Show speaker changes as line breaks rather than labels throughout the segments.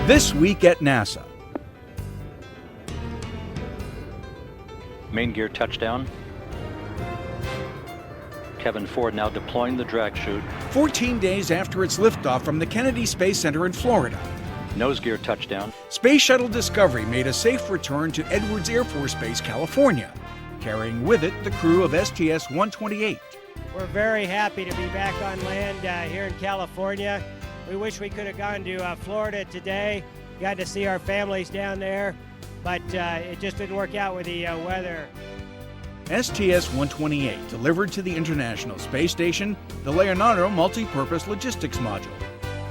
This week at NASA.
Main gear touchdown. Kevin Ford now deploying the drag chute.
14 days after its liftoff from the Kennedy Space Center in Florida.
Nose gear touchdown.
Space Shuttle Discovery made a safe return to Edwards Air Force Base, California, carrying with it the crew of STS-128.
We're very happy to be back on land here in California. We wish we could have gone to Florida today, got to see our families down there, but it just didn't work out with the weather.
STS-128 delivered to the International Space Station the Leonardo Multi-Purpose Logistics Module,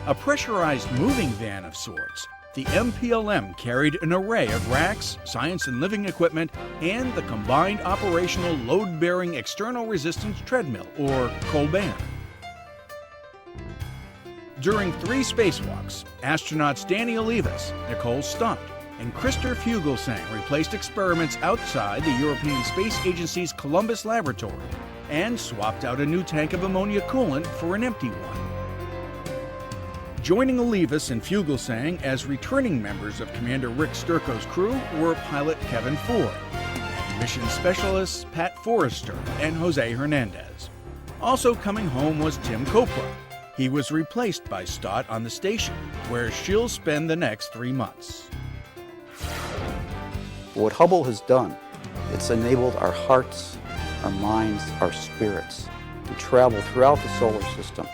a pressurized moving van of sorts. The MPLM carried an array of racks, science and living equipment, and the Combined Operational Load-Bearing External Resistance Treadmill, or COLBEAR. During 3 spacewalks, astronauts Danny Olivas, Nicole Stott, and Christer Fuglesang replaced experiments outside the European Space Agency's Columbus laboratory and swapped out a new tank of ammonia coolant for an empty one. Joining Olivas and Fuglesang as returning members of Commander Rick Sturco's crew were pilot Kevin Ford and mission specialists Pat Forrester and Jose Hernandez. Also coming home was Tim Copra. He was replaced by Stott on the station, where she'll spend the next 3 months.
What Hubble has done, it's enabled our hearts, our minds, our spirits to travel throughout the solar system,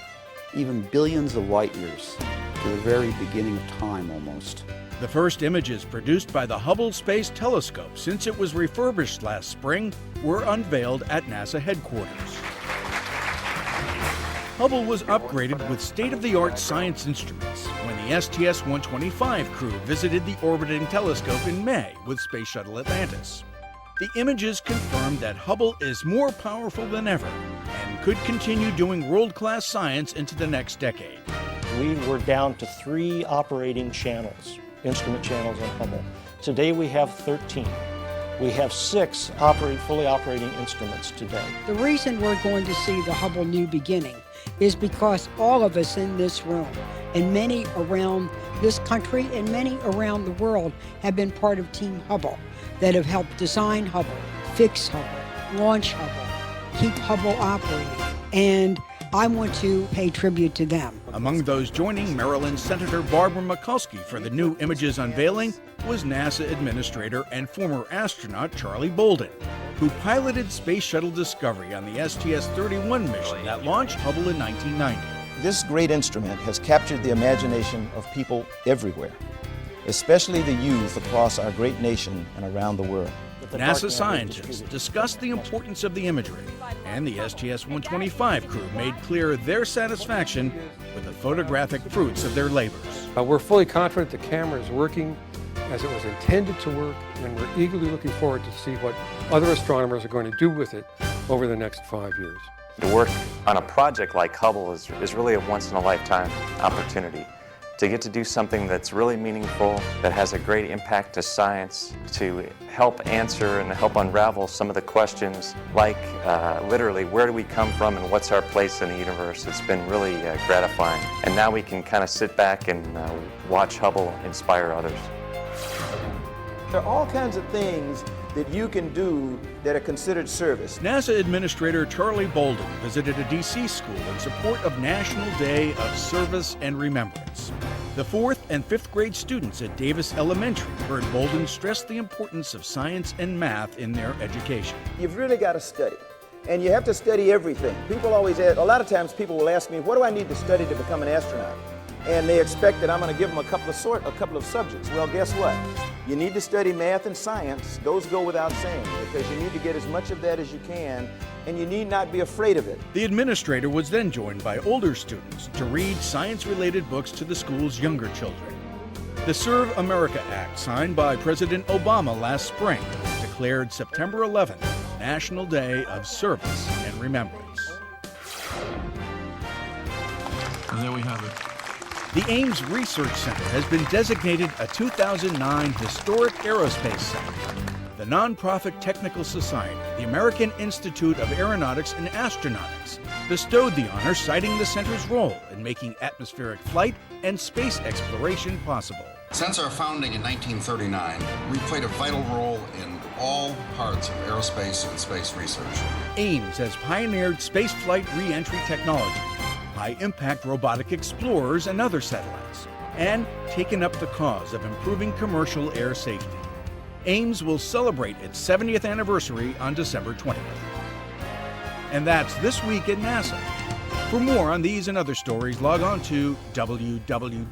even billions of light years, to the very beginning of time almost.
The first images produced by the Hubble Space Telescope since it was refurbished last spring were unveiled at NASA headquarters. Hubble was upgraded with state-of-the-art science instruments when the STS-125 crew visited the orbiting telescope in May with Space Shuttle Atlantis. The images confirmed that Hubble is more powerful than ever and could continue doing world-class science into the next decade.
We were down to 3 operating channels, instrument channels on Hubble. Today we have 13. We have 6 fully operating instruments today.
The reason we're going to see the Hubble New Beginning is because all of us in this room and many around this country and many around the world have been part of Team Hubble that have helped design Hubble, fix Hubble, launch Hubble, keep Hubble operating, and I want to pay tribute to them.
Among those joining Maryland Senator Barbara Mikulski for the new images unveiling was NASA Administrator and former astronaut Charlie Bolden, who piloted Space Shuttle Discovery on the STS-31 mission that launched Hubble in 1990.
This great instrument has captured the imagination of people everywhere, especially the youth across our great nation and around the world.
NASA scientists discussed the importance of the imagery, and the STS-125 crew made clear their satisfaction with the photographic fruits of their labors.
We're fully confident the camera is working as it was intended to work, and we're eagerly looking forward to see what other astronomers are going to do with it over the next 5 years.
To work on a project like Hubble is really a once-in-a-lifetime opportunity. To get to do something that's really meaningful, that has a great impact to science, to help answer and help unravel some of the questions like literally where do we come from and what's our place in the universe. It's been really gratifying. And now we can kind of sit back and watch Hubble inspire others.
There are all kinds of things that you can do that are considered service.
NASA Administrator Charlie Bolden visited a DC school in support of National Day of Service and Remembrance. The 4th and 5th grade students at Davis Elementary heard Bolden stress the importance of science and math in their education.
You've really got to study, and you have to study everything. People always ask, a lot of times people will ask me, what do I need to study to become an astronaut? And they expect that I'm going to give them a couple of subjects. Well, guess what? You need to study math and science. Those go without saying, because you need to get as much of that as you can, and you need not be afraid of it.
The administrator was then joined by older students to read science-related books to the school's younger children. The Serve America Act, signed by President Obama last spring, declared September 11th National Day of Service and Remembrance.
And there we have it.
The Ames Research Center has been designated a 2009 Historic Aerospace Center. The nonprofit technical society, the American Institute of Aeronautics and Astronautics, bestowed the honor, citing the center's role in making atmospheric flight and space exploration possible.
Since our founding in 1939, we've played a vital role in all parts of aerospace and space research.
Ames has pioneered spaceflight re-entry technology, high-impact robotic explorers and other satellites, and taken up the cause of improving commercial air safety. Ames will celebrate its 70th anniversary on December 20th. And that's This Week at NASA. For more on these and other stories, log on to www.nasa.gov.